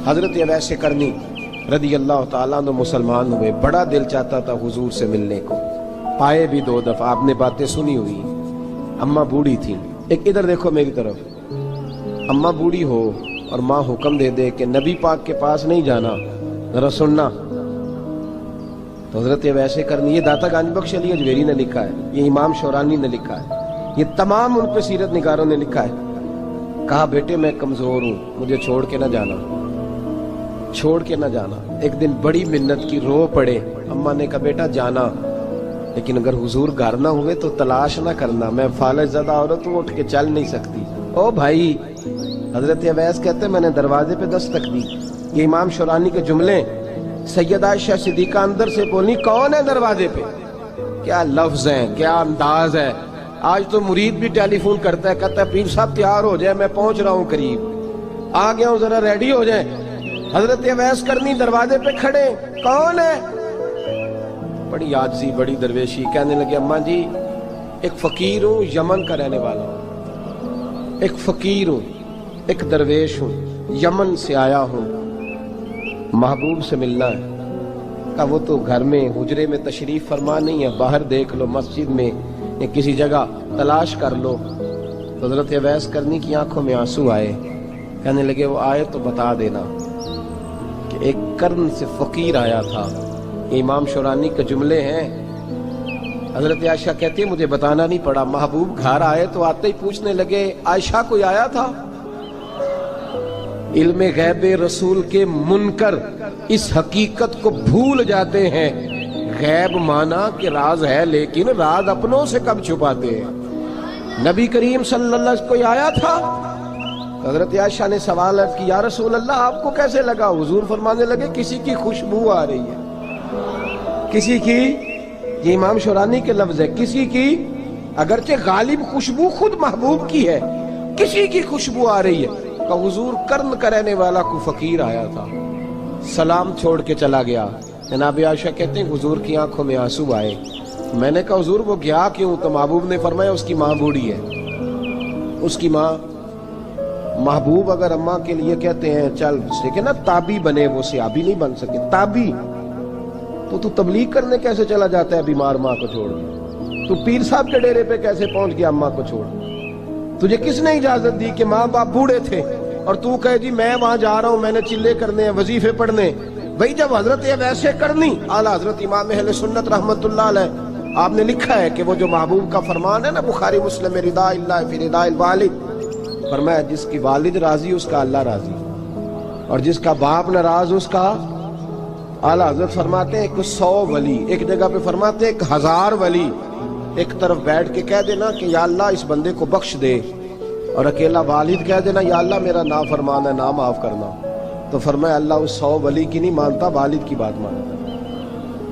حضرت اویس کرنی رضی اللہ تعالیٰ عنہ مسلمان ہوئے، بڑا دل چاہتا تھا حضور سے ملنے کو، پائے بھی 2 دفعہ، آپ نے باتیں سنی ہوئی، اماں بوڑھی تھی۔ ایک ادھر دیکھو میری طرف، اماں بوڑھی ہو اور ماں حکم دے دے کہ نبی پاک کے پاس نہیں جانا، ذرا سننا، تو حضرت اویس کرنی، یہ داتا گنج بخش علی اجمیری نے لکھا ہے، یہ امام شورانی نے لکھا ہے، یہ تمام ان پہ سیرت نگاروں نے لکھا ہے، کہا بیٹے میں کمزور ہوں، مجھے چھوڑ کے نہ جانا، چھوڑ کے نہ جانا۔ ایک دن بڑی منت کی، رو پڑے، اماں نے کہا بیٹا جانا، لیکن اگر حضور گھر نہ ہوئے تو تلاش نہ کرنا، میں فالج زدہ عورت ہوں، اٹھ کے چل نہیں سکتی۔ او بھائی، حضرت اویس کہتے ہیں میں نے دروازے پہ دستک دی، یہ امام شورانی کے جملے، سیدہ عائشہ صدیقہ اندر سے بولی کون ہے دروازے پہ؟ کیا لفظ ہیں، کیا انداز ہے۔ آج تو مرید بھی ٹیلی فون کرتا ہے، کہتا ہے پیر صاحب تیار ہو جائے، میں پہنچ رہا ہوں قریب، آ گیا ہوں، ذرا ریڈی ہو جائیں۔ حضرت اویس کرنی دروازے پہ کھڑے، کون ہے؟ بڑی عاجزی، بڑی درویشی، کہنے لگے اماں جی ایک فقیر ہوں، یمن کا رہنے والا ہوں، ایک فقیر ہوں، ایک درویش ہوں، یمن سے آیا ہوں، محبوب سے ملنا ہے۔ کہا وہ تو گھر میں حجرے میں تشریف فرما نہیں ہے، باہر دیکھ لو، مسجد میں یا کسی جگہ تلاش کر لو۔ تو حضرت اویس کرنی کی آنکھوں میں آنسو آئے، کہنے لگے وہ آئے تو بتا دینا کہ ایک کرن سے فقیر آیا تھا۔ یہ امام شورانی کے جملے ہیں۔ حضرت عائشہ کہتی ہے مجھے بتانا نہیں پڑا، محبوب گھر آئے تو آتے ہی پوچھنے لگے عائشہ کوئی آیا تھا؟ علم غیب رسول کے منکر اس حقیقت کو بھول جاتے ہیں، غیب مانا کہ راز ہے لیکن راز اپنوں سے کب چھپاتے ہیں۔ نبی کریم صلی اللہ علیہ وسلم کوئی آیا تھا؟ حضرت عائشہ نے سوال کیا یا رسول اللہ آپ کو کیسے لگا؟ حضور فرمانے لگے کسی کی خوشبو آ رہی ہے، کسی کی، یہ امام شورانی کے لفظ ہے، کسی کی، اگرچہ غالب خوشبو خود محبوب کی ہے، کسی کی خوشبو آ رہی ہے۔ کہ حضور کرن کا رہنے والا کو فقیر آیا تھا، سلام چھوڑ کے چلا گیا۔ جناب عائشہ کہتے ہیں حضور کی آنکھوں میں آنسو آئے۔ میں نے کہا حضور وہ گیا کیوں؟ تو محبوب نے فرمایا اس کی ماں بوڑھی ہے، اس کی ماں۔ محبوب اگر اماں کے لیے کہتے ہیں چل دیکھیں نا تابی بنے، وہ صحابی نہیں بن سکے، تابی، تو تبلیغ کرنے کیسے چلا جاتا ہے بیمار ماں کو چھوڑ کے؟ تو پیر صاحب کے ڈیرے پہ کیسے پہنچ گیا اماں کو چھوڑ؟ تجھے کس نے اجازت دی کہ ماں باپ بوڑھے تھے اور تو کہے جی میں وہاں جا رہا ہوں، میں نے چلے کرنے ہیں، وظیفے پڑھنے؟ بھئی جب حضرت اویس کرنی اعلیٰ حضرت امام اہل سنت رحمت اللہ علیہ آپ نے لکھا ہے کہ وہ جو محبوب کا فرمان ہے نا بخاری مسلم رضا اللہ فی رضا الوالد، فرمایا جس کی والد راضی اس کا اللہ راضی، اور جس کا باپ ناراض اس کا اعلیٰ حضرت فرماتے ہیں 100 ولی، ایک جگہ پہ فرماتے ہیں 1000 ولی ایک طرف بیٹھ کے کہہ دینا کہ یا اللہ اس بندے کو بخش دے، اور اکیلا والد کہہ دینا یا اللہ میرا نافرمان ہے نہ معاف کرنا، تو فرمایا اللہ اس 100 ولی کی نہیں مانتا، والد کی بات مانتا،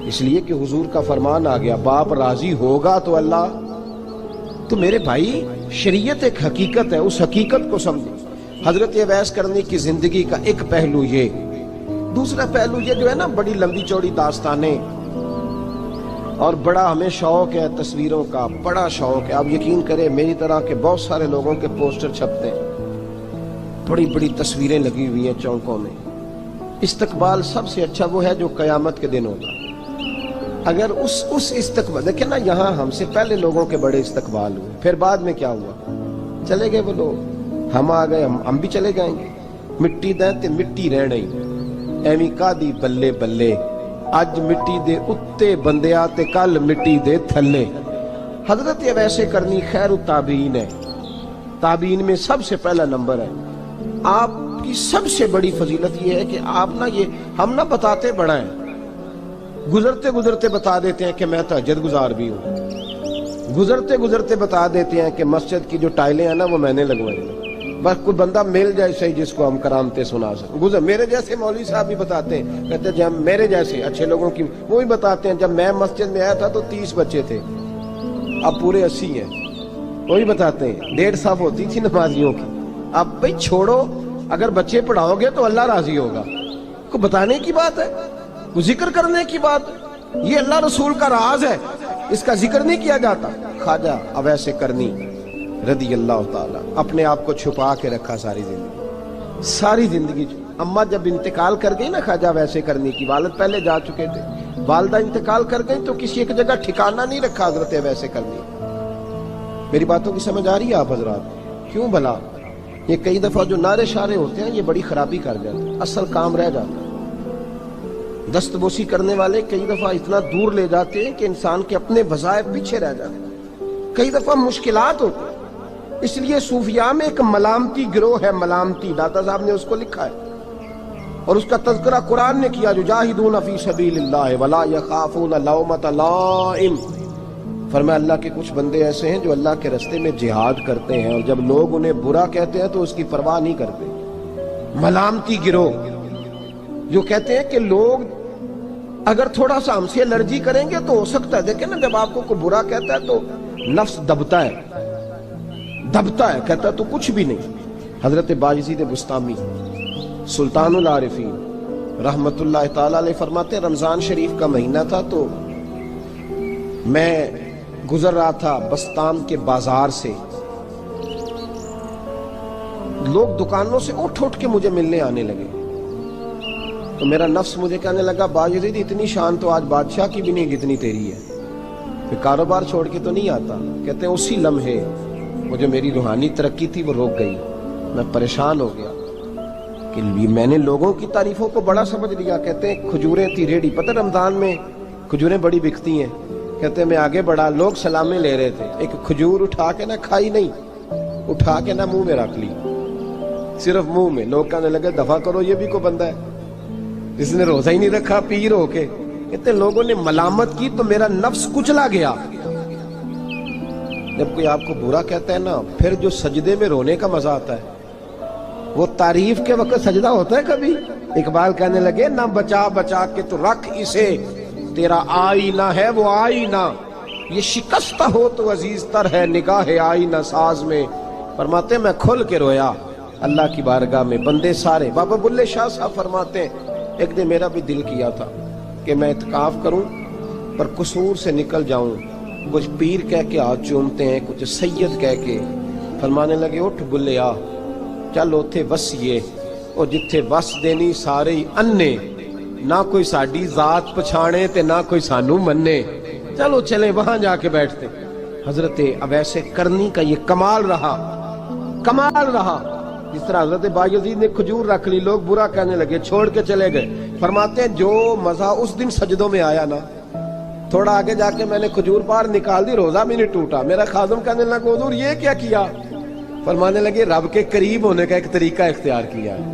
اس لیے کہ حضور کا فرمان آ گیا باپ راضی ہوگا تو اللہ۔ تو میرے بھائی شریعت ایک حقیقت ہے، اس حقیقت کو سمجھیں۔ حضرت اویس کرنی کی زندگی کا ایک پہلو یہ، دوسرا پہلو یہ جو ہے نا بڑی لمبی چوڑی داستانیں، اور بڑا ہمیں شوق ہے تصویروں کا، بڑا شوق ہے، آپ یقین کریں میری طرح کے بہت سارے لوگوں کے پوسٹر چھپتے ہیں، بڑی بڑی تصویریں لگی ہوئی ہیں چوکوں میں۔ استقبال سب سے اچھا وہ ہے جو قیامت کے دن ہوگا۔ اگر اس استقبال دیکھیں نا، یہاں ہم سے پہلے لوگوں کے بڑے استقبال ہوئے، پھر بعد میں کیا ہوا؟ چلے گئے وہ لوگ، ہم آ گئے، ہم بھی چلے جائیں گے۔ مٹی دیں تے مٹی رہ نہیں، ایویں کا دی بلے بلے، اج مٹی دے اتے بندیا تے کل مٹی دے تھلے۔ حضرت اویس کرنی خیر التابعین ہے، تابعین میں سب سے پہلا نمبر ہے۔ آپ کی سب سے بڑی فضیلت یہ ہے کہ آپ نا یہ ہم نہ بتاتے بڑا ہے، گزرتے گزرتے بتا دیتے ہیں کہ میں تہجد گزار بھی ہوں، گزرتے گزرتے بتا دیتے ہیں کہ مسجد کی جو ٹائلیں ہیں نا وہ میں نے لگوائی ہیں، بس کوئی بندہ مل جائے صحیح جس کو ہم کرامتیں سنا سکیں۔ میرے جیسے مولوی صاحب بھی بتاتے ہیں، کہتے ہیں جب میرے جیسے اچھے لوگوں کی وہ بھی بتاتے ہیں جب میں مسجد میں آیا تھا تو 30 بچے تھے، اب پورے 80 ہیں، وہی بتاتے ہیں 1.5 صف ہوتی تھی نمازیوں کی۔ اب بھائی چھوڑو، اگر بچے پڑھاؤ گے تو اللہ راضی ہوگا، کو بتانے کی بات ہے، کو ذکر کرنے کی بات ہے، یہ اللہ رسول کا راز ہے، اس کا ذکر نہیں کیا جاتا۔ خواجہ اویس کرنی رضی اللہ تعالی اپنے آپ کو چھپا کے رکھا ساری زندگی अम्मा जब इंतकाल कर गई ना ख्वाजा वैसे करनी की, वालिद पहले जा चुके थे, वालिदा इंतकाल कर गई तो किसी एक जगह ठिकाना नहीं रखा हजरत वैसे करनी। मेरी बातों की समझ आ रही है आप हजरात? क्यों भला ये कई दफा जो नारे शारे होते हैं ये बड़ी खराबी कर जाते हैं, असल काम रह जाता है। दस्तबोसी करने वाले कई दफा इतना दूर ले जाते हैं कि इंसान के अपने वज़ाइफ पीछे रह जाते हैं, कई दफा मुश्किलात होती हैं। इसलिए सूफिया में एक मलामती गिरोह है, मलामती, दाता साहब ने उसको लिखा है और उसका तज़किरा कुरान ने किया, युजाहिदून फी सबीलिल्लाह वला यखाफून लौमत लाइम। फरमाया अल्लाह के कुछ बंदे ऐसे हैं जो अल्लाह के रास्ते में जिहाद करते हैं और जब लोग उन्हें बुरा कहते हैं तो उसकी परवाह नहीं करते। मलामती गिरोह जो कहते हैं कि लोग अगर थोड़ा सा हमसे एलर्जी करेंगे तो हो सकता है, देखे ना जब आपको कोई बुरा कहता है तो नफ्स दबता है, कहता है तो कुछ भी नहीं। हजरत बायज़ीद बुस्तामी सुल्तानुल आरिफीन रहमतुल्लाह ताला अलैह फरमाते, रमजान शरीफ का महीना था तो मैं गुजर रहा था बस्ताम के बाजार से, लोग दुकानों से उठ उठ के मुझे मिलने आने लगे तो मेरा नफ्स मुझे कहने लगा, बायज़ीद इतनी शान तो आज बादशाह की भी नहीं जितनी तेरी है, फिर कारोबार छोड़ के तो नहीं आता। कहते हैं उसी लम्हे वो जो मेरी रूहानी तरक्की थी वो रुक गई, मैं परेशान हो गया कि मैंने लोगों की तारीफों को बड़ा समझ लिया। कहते हैं खजूरें थी रेडी, पता रमजान में खजूरें बड़ी बिकती हैं। कहते हैं मैं आगे बढ़ा, लोग सलामें ले रहे थे, एक खजूर उठा के ना खाई नहीं, उठा के ना मुंह में रख ली, सिर्फ मुंह में। लोग कहने लगे दफा करो, ये भी को बंदा है जिसने रोजा ही नहीं रखा पीर होके। कहते लोगों ने मलामत की तो मेरा नफ्स कुचला गया। जब कोई आपको बुरा कहता है ना, फिर जो सजदे में रोने का मजा आता है वो तारीफ के वक्त सजदा होता है कभी। इकबाल कहने लगे ना बचा बचा के तो रख इसे, तेरा आईना है वो आईना, ये शिकस्ता हो तो अजीज तर है निगाह आईना साज में। फरमाते मैं खुल के रोया अल्लाह की बारगाह में, बंदे सारे। बाबा बुल्ले शाह साहब फरमाते हैं एक दिन मेरा भी दिल किया था कि मैं इत्काफ करूं पर कसूर से निकल जाऊं। कुछ पीर कह के हाथ चूमते हैं, कुछ सैयद कह के। फरमाने लगे उठ बुल्ले आ, चल उथे वसीए और जिथे वस देनी सारे ही अन्ने, ना कोई साडी जात पछाणे ते ना कोई सानू मन्ने, चलो चले वहां जाके बैठते। हजरत अवैसे करनी का ये कमाल रहा, कमाल रहा। जिस तरह हजरत बायज़ीद ने खजूर रख ली, लोग बुरा कहने लगे, छोड़ के चले गए। फरमाते हैं जो मजा उस दिन सजदों में आया ना, थोड़ा आगे जाके मैंने खजूर बाहर निकाल दी, रोजा भी नहीं टूटा। मेरा खादिम कहने लगा हुजूर ये क्या किया? फरमाने लगे रब के करीब होने का एक तरीका इख्तियार किया है,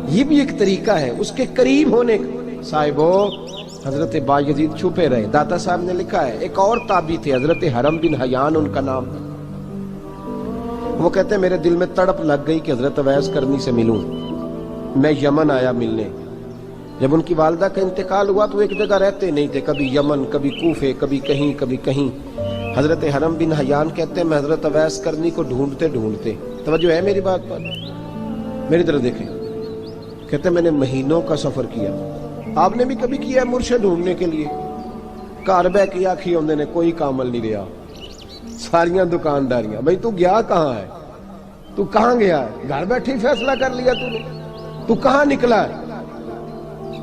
ये भी एक तरीका है उसके करीब होने का। साहिबो हजरत बायज़ीद छुपे रहे। दाता साहब ने लिखा है एक और ताबी थे हजरत हरम बिन हयान उनका नाम, वो कहते हैं मेरे दिल में तड़प लग गई कि हजरत अवैस करनी से मिलूं। मैं यमन आया मिलने। जब उनकी वालिदा का इंतकाल हुआ तो एक जगह रहते नहीं थे, कभी यमन, कभी कूफे, कभी कहीं कभी कहीं। हजरत हरम बिन हयान कहते हैं मैं हजरत अवैस करनी को ढूंढते ढूंढते, तवज्जो है मेरी बात पर, मेरी तरफ देखें, कहते मैंने महीनों का सफर किया। आपने भी कभी किया है मुर्शिद ढूंढने के लिए? घर बह के आखी आंदे ने कोई कामल नहीं रहा, सारियां दुकानदारियां। भाई तू गया कहाँ है? तू कहाँ गया है? घर बैठे ही फैसला कर लिया तूने, तू कहाँ निकला है?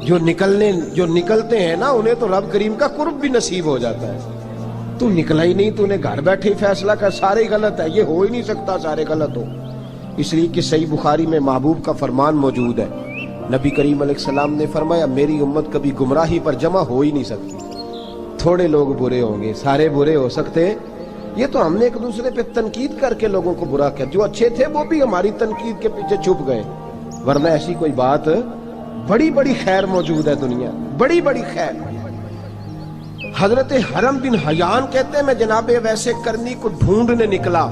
जो निकलते हैं ना उन्हें तो रब करीम का कुर्ब भी नसीब हो जाता है। तू निकला ही नहीं, तूने घर बैठे ही फैसला कर सारे गलत है, ये हो ही नहीं सकता सारे गलत हो। इसलिए कि सही बुखारी में महबूब का फरमान मौजूद है, नबी करीम अलैहिस्सलाम ने फरमाया मेरी उम्मत कभी गुमराही पर जमा हो ही नहीं सकती। थोड़े लोग बुरे होंगे, सारे बुरे हो सकते। ये तो हमने एक दूसरे पे तनकीद करके लोगों को बुरा किया, जो अच्छे थे वो भी हमारी तनकीद के पीछे छुप गए, वरना ऐसी कोई बात, बड़ी बड़ी खैर मौजूद है दुनिया, बड़ी बड़ी खैर। हजरत हरम बिन हयान कहते हैं मैं जनाबे वैसे करनी को ढूंढने निकला,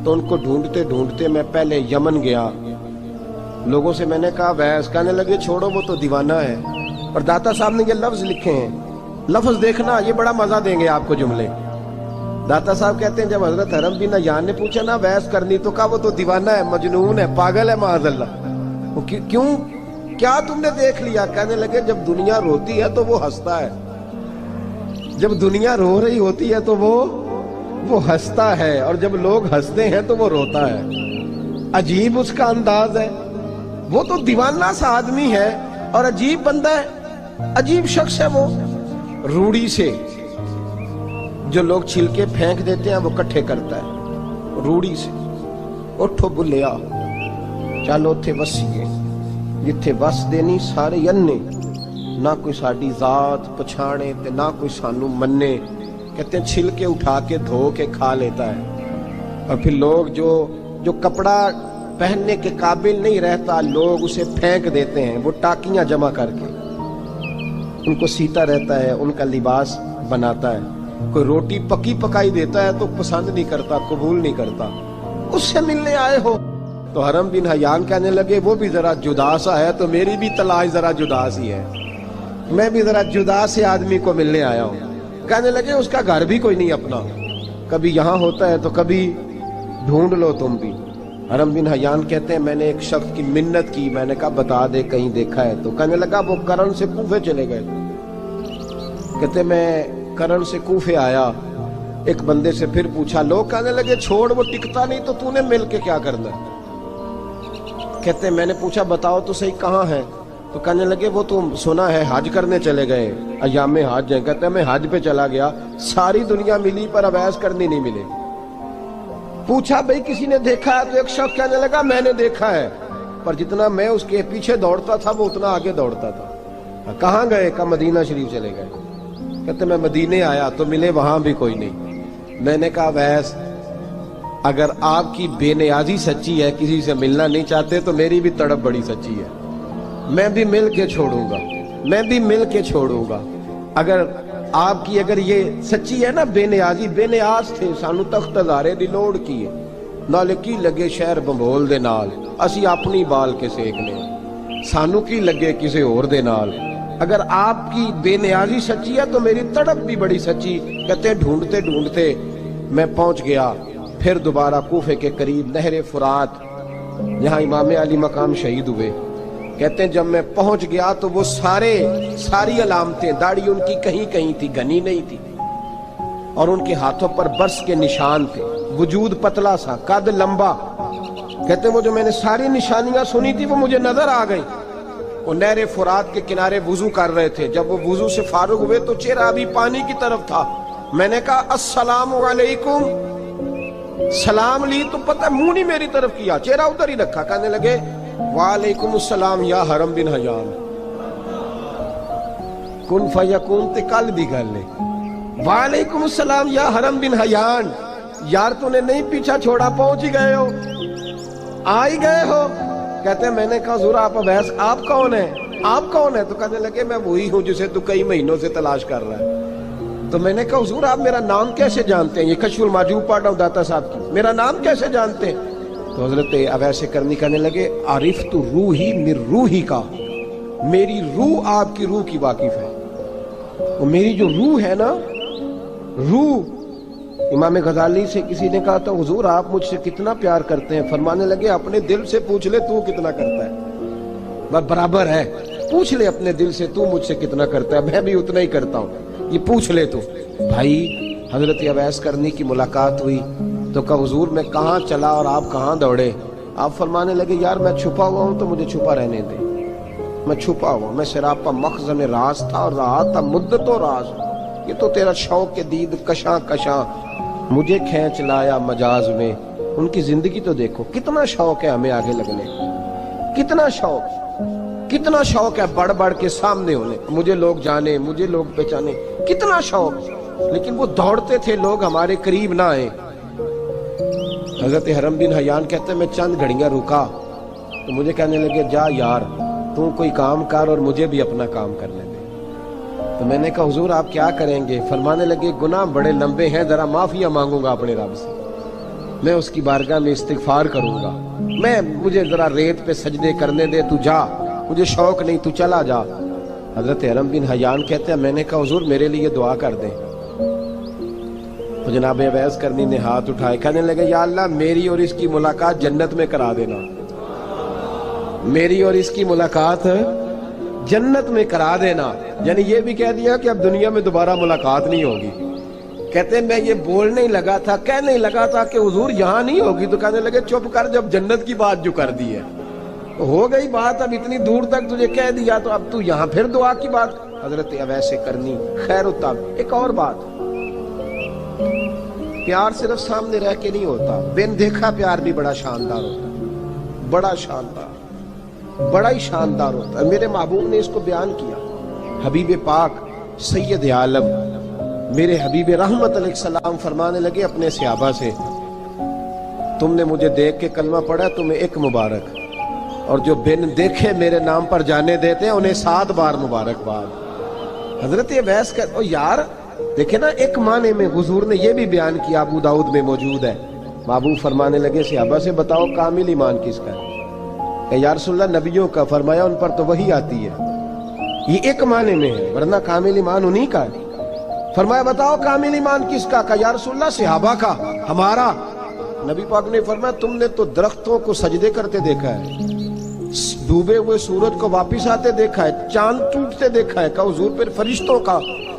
तो उनको ढूंढते ढूंढते मैं पहले यमन गया। लोगों से मैंने कहा वैस, कहने लगे छोड़ो वो तो दीवाना है। और दाता साहब ने ये लफ्ज लिखे हैं, लफ्ज देखना ये बड़ा मजा देंगे आपको जुमले। दाता साहब कहते हैं जब हजरत हरम बिन हयान ने पूछा ना वैस करनी, तो कहा वो तो दीवाना है, मजनून है, पागल है माअज़ल्लाह। क्यों, क्या तुमने देख लिया? कहने लगे जब दुनिया रोती है तो वो हंसता है, जब दुनिया रो रही होती है तो वो हंसता है, और जब लोग हंसते हैं तो वो रोता है। अजीब उसका अंदाज है। वो तो दीवाना सा आदमी है और अजीब बंदा है, अजीब शख्स है वो। रूढ़ी से जो लोग छिलके फेंक देते हैं वो इकट्ठे करता है, रूढ़ी से। उठो बुलिया चल उथे वसीए जिथे वस देनी सारे अन्ने, ना कोई साडी जात पछाणे ते ना कोई सानू मन्ने। कहते हैं छिलके उठा के धो के खा लेता है। और फिर लोग जो कपड़ा पहनने के काबिल नहीं रहता, लोग उसे फेंक देते हैं, वो टाकियां जमा करके उनको सीता रहता है, उनका लिबास बनाता है। कोई रोटी पकी पकाई देता है तो पसंद नहीं करता, कबूल नहीं करता। उससे मिलने आए हो। तो हरम बिन हयान कहने लगे वो भी जरा जुदा सा है, तो मेरी भी तलाश जरा जुदा सी है, मैं भी जरा जुदा से आदमी को मिलने आया हूँ। कहने लगे उसका घर भी कोई नहीं अपना, कभी यहाँ होता है तो कभी ढूंढ लो तुम भी। हरम बिन हयान कहते हैं मैंने एक शख्स की मिन्नत की, मैंने कहा बता दे कहीं देखा है तो। कहने लगा वो करण से कूफे चले गए। कहते मैं करण से कूफे आया, एक बंदे से फिर पूछा, लोग कहने लगे छोड़ वो टिकता नहीं तो तूने मिल के क्या करना। कहते मैंने पूछा बताओ तो सही कहाँ है, तो कहने लगे वो तो सुना है हज करने चले गए, अयामे हज है। कहते मैं हज पे चला गया, सारी दुनिया मिली पर अवैस करनी नहीं मिले। पूछा भाई किसी ने देखा है, तो एक शख्स कहने लगा मैंने देखा है, पर जितना मैं उसके पीछे दौड़ता था वो उतना आगे दौड़ता था। कहाँ गए? का मदीना शरीफ चले गए। कहते मैं मदीने आया तो मिले वहां भी कोई नहीं। मैंने कहा वैस अगर आपकी बेनियाजी सच्ची है, किसी से मिलना नहीं चाहते, तो मेरी भी तड़प बड़ी सच्ची है, मैं भी मिल के छोड़ूंगा, मैं भी मिल के छोड़ूंगा। अगर ये सच्ची है ना, बेनियाजी बेनियाज थे, सानू तख्त हजारे दी लोड़ की है, नाले की लगे शहर बंबोल दे नाल, असी अपनी बाल के सेकने, सानू की लगे किसी और दे नाल। अगर आपकी बेनियाजी सच्ची है तो मेरी तड़प भी बड़ी सच्ची। कहते ढूंढते ढूंढते मैं पहुंच गया फिर दोबारा कूफे के करीब नहरे फुरात, जहां इमाम अली मकाम शहीद हुए। कहते हैं जब मैं पहुंच गया तो वो सारी अलामतें, दाढ़ी उनकी कहीं कहीं थी, घनी नहीं थी, और उनके हाथों पर बर्स के निशान थे, वजूद पतला सा, कद लंबा। कहते हैं वो जो मैंने सारी निशानियां सुनी थी वो मुझे नजर आ गई। वो नहरे फुरात के किनारे वुजू कर रहे थे, जब वो वुजू से फारुग हुए तो चेहरा अभी पानी की तरफ था। मैंने कहा अस्सलामु अलैकुम, सलाम ली तो पता मुंह नहीं मेरी तरफ किया, चेहरा उधर ही रखा। कहने लगे वालेकुम अस्सलाम या हरम बिन हयान। कुन फयकून ते कल दी गल है। वालेकुम अस्सलाम या हरम बिन हयान, यार तूने नहीं पीछा छोड़ा, पहुंच ही गए हो, आ ही गए हो। कहते हैं मैंने कहा हुजूर आप अवैस, आप कौन है, आप कौन है? तो कहने लगे मैं वही हूं जिसे तू कई महीनों से तलाश कर रहा है। तो मैंने कहा हुजूर आप मेरा नाम कैसे जानते हैं? ये कशफुल माजूब पढ़ रहा हूं दाता साहब की, मेरा नाम कैसे जानते हैं? तो हजरत अवैस करनी कहने लगे आरिफ तू रूही मिर रूही का, मेरी रूह आपकी रूह की वाकिफ है। वो मेरी जो रूह है ना, रूह। इमाम गजाली से किसी ने कहा था हुजूर आप मुझसे कितना प्यार करते हैं? फरमाने लगे अपने दिल से पूछ ले तू कितना करता है, बस बराबर है, पूछ ले अपने दिल से तू मुझसे कितना करता है, मैं भी उतना ही करता हूँ, ये पूछ ले तू। भाई हजरत अवैस करनी की मुलाकात हुई तो कहा हुजूर मैं कहाँ चला और आप कहाँ दौड़े? आप फरमाने लगे यार मैं छुपा हुआ हूँ तो मुझे छुपा रहने दे, मैं छुपा हुआ, मैं सिरापा मखज़न राज था और रहा था मुद्दतो राज। ये तो तेरा शौक के दीद कशा कशा मुझे खींच लाया मजाज में। उनकी जिंदगी तो देखो, कितना शौक है हमें आगे लगने, कितना शौक है बढ़ बढ़ के सामने होने, मुझे लोग जाने, मुझे लोग पहचाने, कितना शौक। लेकिन वो दौड़ते थे लोग हमारे करीब ना आए। हजरत हरम बिन हयान कहते मैं चंद घड़ियां रुका तो मुझे कहने लगे जा यार तू कोई काम कर और मुझे भी अपना काम करने दे। तो मैंने कहा हुजूर आप क्या करेंगे? फरमाने लगे गुनाह बड़े लंबे हैं, जरा माफिया मांगूंगा अपने रब से, मैं उसकी बारगाह में इस्तिगफार करूंगा, मुझे जरा रेत पे सजदे करने दे, तू जा, मुझे शौक नहीं, तू चला जा। हजरत हरम बिन हयान कहते हैं मैंने कहा हुजूर मेरे लिए दुआ कर दे। तो जनाब अवैस करनी ने हाथ उठाए, कहने लगे या अल्लाह मेरी और इसकी मुलाकात जन्नत में करा देना, मेरी और इसकी मुलाकात जन्नत में करा देना। यानी ये भी कह दिया कि अब दुनिया में दोबारा मुलाकात नहीं होगी। कहते मैं ये बोलने ही लगा था, कहने ही लगा था कि हुजूर यहाँ नहीं होगी, तो कहने लगे चुप कर, जब जन्नत की बात जो कर दी है, ہو گئی بات، اب اتنی دور تک تجھے کہہ دیا تو اب تو یہاں پھر دعا کی بات۔ حضرت اویس کرنی خیر التاب۔ ایک اور بات، پیار صرف سامنے رہ کے نہیں ہوتا، بن دیکھا پیار بھی بڑا شاندار ہوتا ہے، بڑا شاندار، بڑا ہی شاندار ہوتا ہے۔ میرے محبوب نے اس کو بیان کیا۔ حبیب پاک سید عالم میرے حبیب رحمت علیہ السلام فرمانے لگے اپنے صحابہ سے، تم نے مجھے دیکھ کے کلمہ پڑھا، تمہیں ایک مبارک، اور جو بن دیکھے میرے نام پر جانے دیتے ہیں انہیں 7 بار مبارکباد۔ حضرت اویس کا یار دیکھیں نا، ایک معنی میں حضور نے یہ بھی بیان کیا، ابو داؤد میں موجود ہے۔ محبوب فرمانے لگے صحابہ سے، بتاؤ کامل ایمان کس کا ہے؟ کہ یا رسول اللہ نبیوں کا۔ فرمایا ان پر تو وحی آتی ہے، یہ ایک معنی میں ہے، ورنہ کامل ایمان انہی کا ہے۔ فرمایا بتاؤ کامل ایمان کس کا؟ کہ یا رسول اللہ صحابہ کا، ہمارا۔ نبی پاک نے فرمایا تم نے تو درختوں کو سجدے کرتے دیکھا ہے، ڈوبے ہوئے سورج کو واپس آتے دیکھا ہے، چاند ٹوٹتے دیکھا ہے۔ کہ حضور پھر فرشتوں کا؟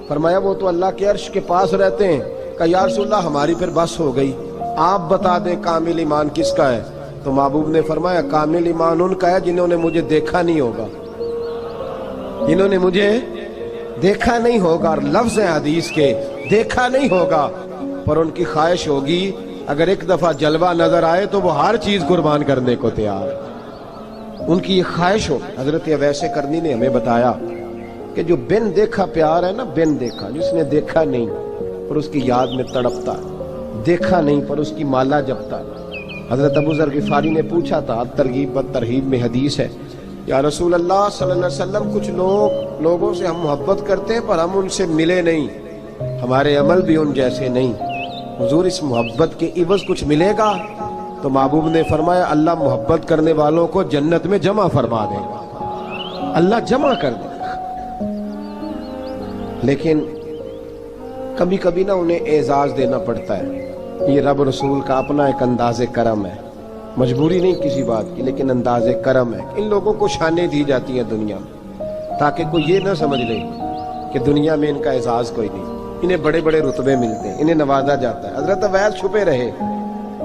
فرمایا وہ تو اللہ کے عرش کے پاس رہتے ہیں۔ کہ یا رسول اللہ ہماری پھر بس ہو گئی، آپ بتا دیں کامل ایمان کس کا ہے؟ تو محبوب نے فرمایا کامل ایمان ان کا ہے جنہوں نے مجھے دیکھا نہیں ہوگا، جنہوں نے مجھے دیکھا نہیں ہوگا، اور لفظ حدیث کے دیکھا نہیں ہوگا، پر ان کی خواہش ہوگی اگر ایک دفعہ جلوہ نظر آئے تو وہ ہر چیز قربان کرنے کو تیار، ان کی یہ خواہش ہو۔ حضرت اویس کرنی نے ہمیں بتایا کہ جو بن دیکھا پیار ہے نا، بن دیکھا، جس نے دیکھا نہیں پر اس کی یاد میں تڑپتا، دیکھا نہیں پر اس کی مالا جپتا۔ حضرت ابو ذر غفاری نے پوچھا تھا، ترغیب و ترہیب میں حدیث ہے، یا رسول اللہ صلی اللہ علیہ وسلم کچھ لوگوں سے ہم محبت کرتے ہیں پر ہم ان سے ملے نہیں، ہمارے عمل بھی ان جیسے نہیں، حضور اس محبت کے عوض کچھ ملے گا؟ تو محبوب نے فرمایا اللہ محبت کرنے والوں کو جنت میں جمع فرما دے گا، اللہ جمع کر دے گا، لیکن کبھی کبھی نہ انہیں اعزاز دینا پڑتا ہے۔ یہ رب رسول کا اپنا ایک انداز کرم ہے، مجبوری نہیں کسی بات کی، لیکن انداز کرم ہے۔ ان لوگوں کو شانیں دی جاتی ہیں دنیا میں، تاکہ کوئی یہ نہ سمجھ لے کہ دنیا میں ان کا اعزاز کوئی نہیں، انہیں بڑے بڑے رتبے ملتے ہیں، انہیں نوازا جاتا ہے۔ حضرت اویس چھپے رہے،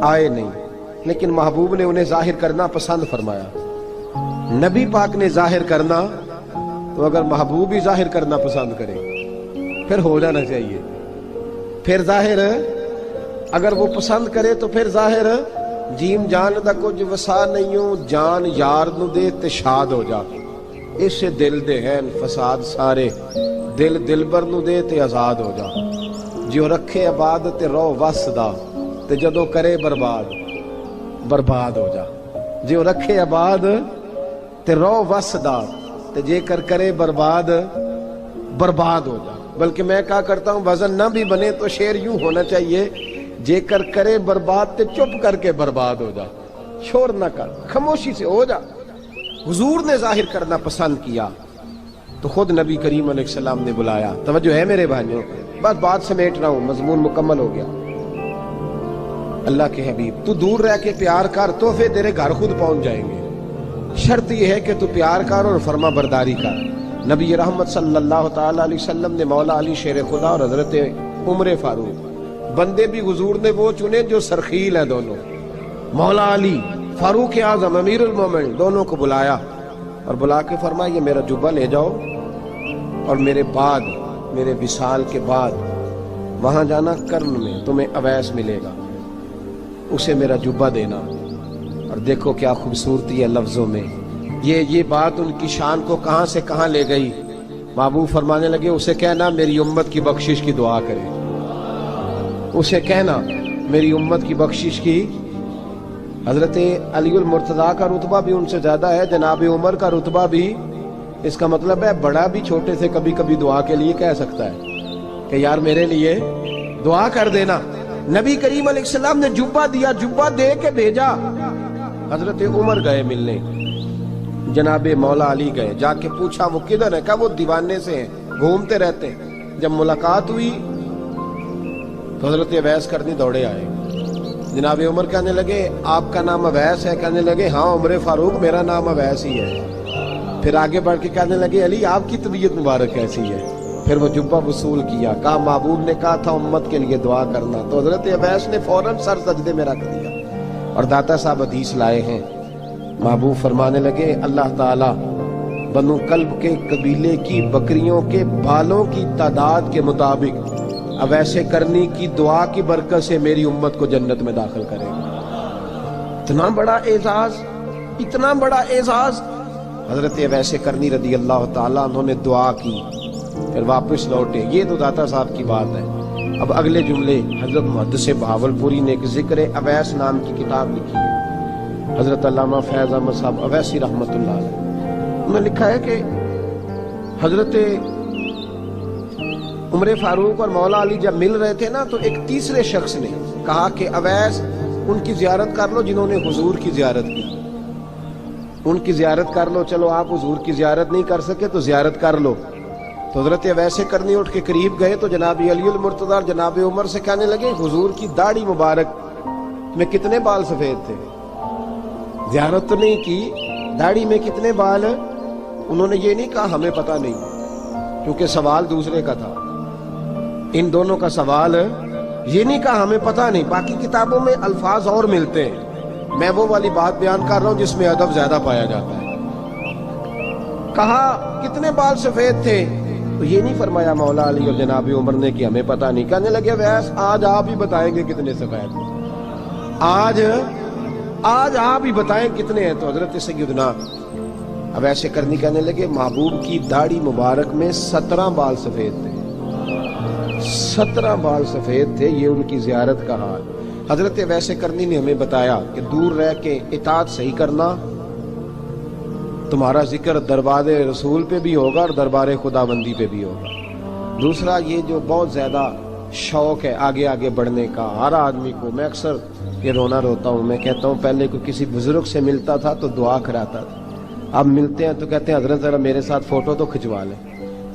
آئے نہیں، لیکن محبوب نے انہیں ظاہر کرنا پسند فرمایا۔ نبی پاک نے ظاہر کرنا تو اگر محبوب ہی ظاہر کرنا پسند کرے پھر ہو جانا چاہیے، پھر ظاہر اگر وہ پسند کرے تو پھر ظاہر جیم جان دا کچھ وسا نہیں ہوں، جان یار نو دے تے شاد ہو جا، اس سے دل دے ہیں فساد سارے، دل دلبر نو دے تے آزاد ہو جا، جو رکھے آباد تے رو وسدا تے جدو کرے برباد برباد ہو جا، جو رکھے آباد تے رو وسدا تے جے کر کرے برباد برباد ہو جا۔ بلکہ میں کہا کرتا ہوں وزن نہ بھی بنے تو شعر یوں ہونا چاہیے، جے کر کرے برباد تے چپ کر کے برباد ہو جا، شور نہ کر، خاموشی سے ہو جا۔ حضور نے ظاہر کرنا پسند کیا تو خود نبی کریم علیہ السلام نے بلایا۔ توجہ ہے میرے بھائیوں، بس بات سمیٹ رہا ہوں، مضمون مکمل ہو گیا۔ اللہ کے حبیب تو دور رہ کے پیار کر، تحفے تیرے گھر خود پہنچ جائیں گے، شرط یہ ہے کہ تو پیار کر اور فرما برداری کر۔ نبی رحمت صلی اللہ تعالی علیہ وسلم نے مولا علی شیر خدا اور حضرت عمر فاروق، بندے بھی حضور نے وہ چنے جو سرخیل ہیں دونوں، مولا علی فاروق اعظم امیر المومنین، دونوں کو بلایا اور بلا کے فرمایا یہ میرا جبہ لے جاؤ اور میرے بعد، میرے وصال کے بعد وہاں جانا کرن میں تمہیں اویس ملے گا، اسے میرا جبہ دینا۔ اور دیکھو کیا خوبصورتی ہے لفظوں میں، یہ بات ان کی شان کو کہاں سے کہاں لے گئی۔ محبوب فرمانے لگے اسے کہنا میری امت کی بخشش کی دعا کرے، اسے کہنا میری امت کی بخشش کی۔ حضرت علی المرتضیٰ کا رتبہ بھی ان سے زیادہ ہے، جناب عمر کا رتبہ بھی، اس کا مطلب ہے بڑا بھی چھوٹے سے کبھی کبھی دعا کے لیے کہہ سکتا ہے کہ یار میرے لیے دعا کر دینا۔ نبی کریم علیہ السلام نے جبہ دیا، جبہ دے کے بھیجا۔ حضرت عمر گئے ملنے، جناب مولا علی گئے، جا کے پوچھا وہ کدھر ہے؟ کہا وہ دیوانے سے ہیں، گھومتے رہتے ہیں۔ جب ملاقات ہوئی تو حضرت اویس کرنی دوڑے آئے، جناب عمر کہنے لگے آپ کا نام اویس ہے؟ کہنے لگے ہاں عمر فاروق میرا نام اویس ہی ہے۔ پھر آگے بڑھ کے کہنے لگے علی آپ کی طبیعت مبارک کیسی ہے؟ پھر وہ جبہ وصول کیا، کہا محبوب نے کہا تھا امت کے لیے دعا کرنا، تو حضرت اویس نے فوراً سر سجدے میں رکھ دیا۔ اور داتا صاحب حدیث لائے ہیں महबूब फरमाने लगे, अल्लाह ताला बनु कल्ब के कबीले की बकरियों के बालों की तादाद के मुताबिक अवैसे करनी की दुआ की बरकत से मेरी उम्मत को जन्नत में दाखिल करेगा। इतना बड़ा एजाज, इतना बड़ा एजाज। हजरत अवैसे करनी रदी अल्लाह ताला उन्होंने दुआ की, फिर वापस लौटे। ये तो दाता साहब की बात है। अब अगले जुमले हजरत मुहद्दिस बहावलपुरी ने एक जिक्र अवैस नाम की किताब लिखी है, हजरत अल्लामा फैज अहमद साहब अवैसी रहमतुल्लाह अलैह। उन्होंने लिखा है कि हजरत उमर फारूक और मौला अली जब मिल रहे थे ना, तो एक तीसरे शख्स ने कहा कि अवैस उनकी जियारत कर लो जिन्होंने हुजूर की जियारत की, उनकी जियारत कर लो। चलो आप हुजूर की जियारत नहीं कर सके तो जियारत कर लो। तो हजरत अवैसे करनी उठ के करीब गए तो जनाब अलीउल मुर्तज़ा जनाब उमर से कहने लगे, हुजूर की दाढ़ी मुबारक में कितने बाल सफेद थे? जियारत तो नहीं की, दाढ़ी में कितने बाल? उन्होंने ये नहीं कहा हमें पता नहीं, क्योंकि सवाल दूसरे का था। इन दोनों का सवाल ये नहीं कहा हमें पता नहीं। बाकी किताबों में अल्फाज और मिलते हैं, मैं वो वाली बात बयान कर रहा हूं जिसमें अदब ज्यादा पाया जाता है। कहा कितने बाल सफेद थे? तो ये नहीं फरमाया मौला अली और जनाब उमर ने कि हमें पता नहीं। कहने लगे वैस आज आप ही बताएंगे कितने सफेद, आज आप ही बताएं कितने हैं। तो हजरत सैयदना अब ऐसे करनी कहने लगे, महबूब की दाढ़ी मुबारक में 17 बाल सफेद थे, 17 बाल सफेद थे। ये उनकी जियारत का हाल। हजरत वैसे करनी ने हमें बताया कि दूर रह के इताअत सही करना, तुम्हारा जिक्र दरबारे रसूल पे भी होगा और दरबारे खुदाबंदी पे भी होगा। दूसरा ये जो बहुत ज्यादा शौक है आगे आगे बढ़ने का हर आदमी को, मैं अक्सर ये रोना रोता हूँ। मैं कहता हूँ पहले कोई किसी बुजुर्ग से मिलता था तो दुआ कराता था, अब मिलते हैं तो कहते हैं हजरत जरा मेरे साथ फोटो तो खिंचवा लें।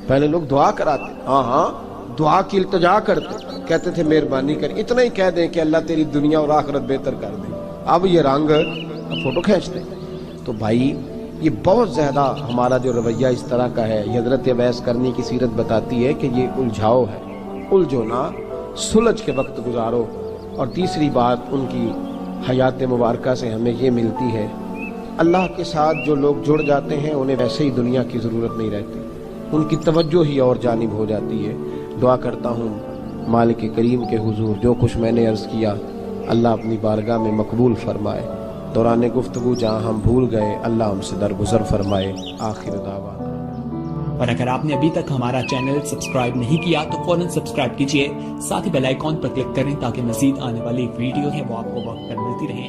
पहले लोग दुआ कराते, हाँ दुआ की इल्तिजा करते, कहते थे मेहरबानी कर, इतना ही कह दें कि अल्लाह तेरी दुनिया और आखिरत बेहतर कर दे। अब ये रंग फोटो खींचते। तो भाई ये बहुत ज्यादा हमारा जो रवैया इस तरह का है, हजरत अवैस करनी की सीरत बताती है कि ये उलझाओ है, उलझो ना, सुलझ के वक्त गुजारो। और तीसरी बात उनकी हयात मुबारका से हमें ये मिलती है, अल्लाह के साथ जो लोग जुड़ जाते हैं उन्हें वैसे ही दुनिया की ज़रूरत नहीं रहती, उनकी तवज्जो ही और जानिब हो जाती है। दुआ करता हूँ मालिक करीम के हुजूर जो कुछ मैंने अर्ज़ किया अल्लाह अपनी बारगाह में मकबूल फरमाए। दौरान गुफ्तगू जहाँ हम भूल गए अल्लाह हमसे दरगुजर फरमाए। आखिर दावा। और अगर आपने अभी तक हमारा चैनल सब्सक्राइब नहीं किया तो फौरन सब्सक्राइब कीजिए, साथ ही बेल आइकॉन पर क्लिक करें ताकि मजीद आने वाली वीडियो है वो आपको वक्त पर मिलती रहे।